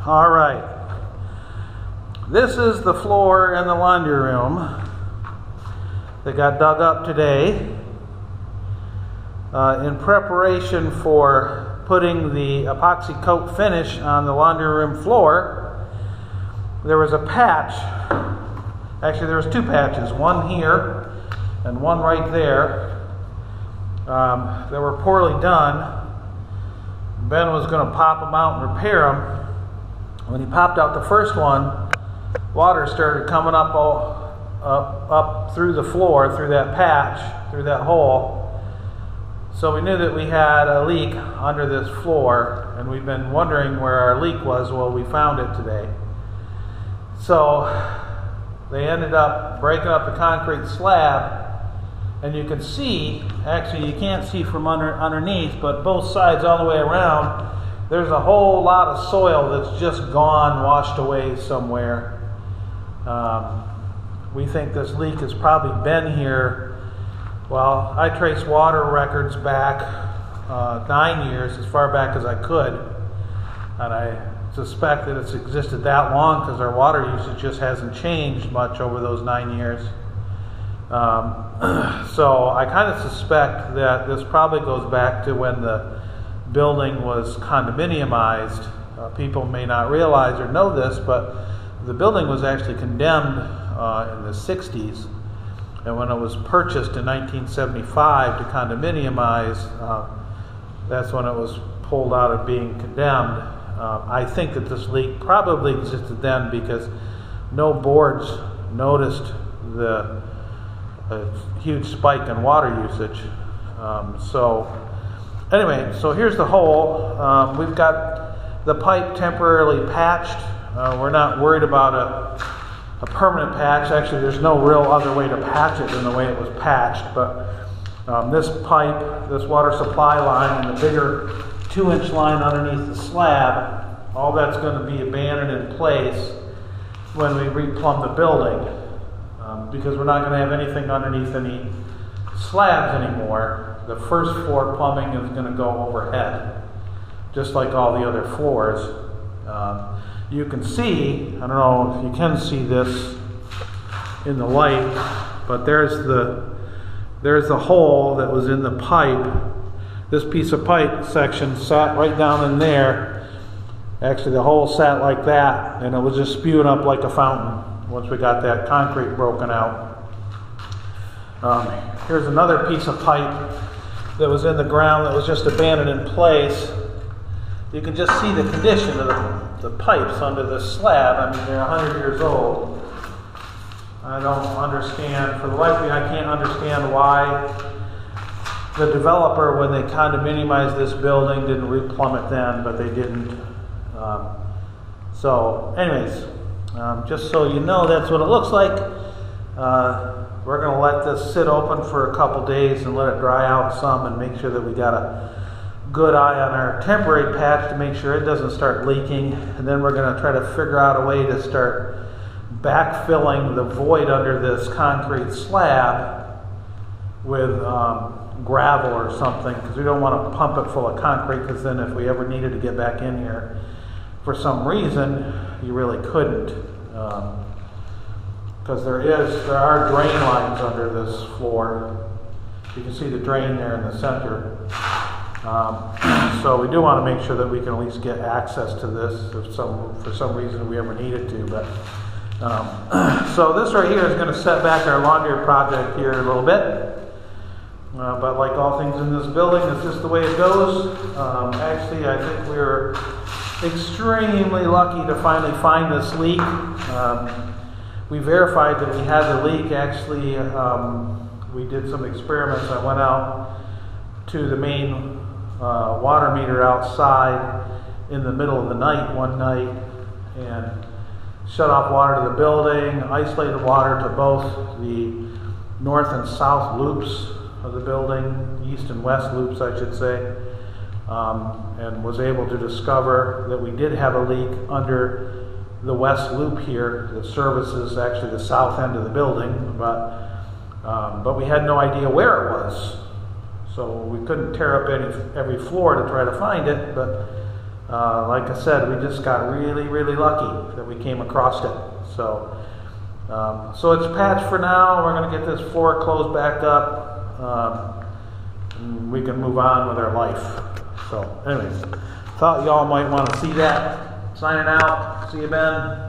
All right. This is the floor in the laundry room that got dug up today in preparation for putting the epoxy coat finish on the laundry room floor. There was a patch. Actually, there was two patches, one here and one right there, that were poorly done. Ben was going to pop them out and repair them. When he popped out the first one, water started coming up through the floor, through that patch, through that hole. So we knew that we had a leak under this floor, and we've been wondering where our leak was. Well, we found it today. So they ended up breaking up the concrete slab, and you can see, actually you can't see from underneath, but both sides all the way around, there's a whole lot of soil that's just gone, washed away somewhere. We think this leak has probably been here. Well, I traced water records back 9 years, as far back as I could, and I suspect that it's existed that long because our water usage just hasn't changed much over those 9 years. So I kind of suspect that this probably goes back to when the building was condominiumized. People may not realize or know this, but the building was actually condemned in the 60s, and when it was purchased in 1975 to condominiumize, that's when it was pulled out of being condemned. I think that this leak probably existed then because no boards noticed the huge spike in water usage. Anyway, so here's the hole. We've got the pipe temporarily patched. We're not worried about a permanent patch. Actually, there's no real other way to patch it than the way it was patched. But this pipe, this water supply line, and the bigger 2-inch line underneath the slab, all that's going to be abandoned in place when we replumb the building, because we're not going to have anything underneath any slabs anymore. The first floor plumbing is going to go overhead, just like all the other floors. You can see, I don't know if you can see this in the light, but there's the hole that was in the pipe. This piece of pipe section sat right down in there. Actually, the hole sat like that, and it was just spewing up like a fountain once we got that concrete broken out. Here's another piece of pipe that was in the ground that was just abandoned in place. You can just see the condition of the pipes under the slab. I mean, they're 100 years old. I don't understand, for the life of me, I can't understand why the developer, when they condominiumized this building, didn't replumb it then, but they didn't. So anyways, just so you know, that's what it looks like. We're going to let this sit open for a couple days and let it dry out some, and make sure that we got a good eye on our temporary patch to make sure it doesn't start leaking. And then we're going to try to figure out a way to start backfilling the void under this concrete slab with gravel or something, because we don't want to pump it full of concrete, because then if we ever needed to get back in here for some reason, you really couldn't. Because there are drain lines under this floor. You can see the drain there in the center. So we do want to make sure that we can at least get access to this if for some reason we ever needed to. But so this right here is going to set back our laundry project here a little bit. But like all things in this building, it's just the way it goes. Actually, I think we were extremely lucky to finally find this leak. We verified that we had the leak. Actually, we did some experiments. I went out to the main water meter outside in the middle of the night one night and shut off water to the building, isolated water to both the north and south loops of the building, east and west loops I should say, and was able to discover that we did have a leak under the west loop here that services actually the south end of the building, but we had no idea where it was. So we couldn't tear up every floor to try to find it, but like I said, we just got really lucky that we came across it. So, so it's patched for now. We're going to get this floor closed back up, and we can move on with our life. So, anyways, thought y'all might want to see that. Signing out. See you, Ben.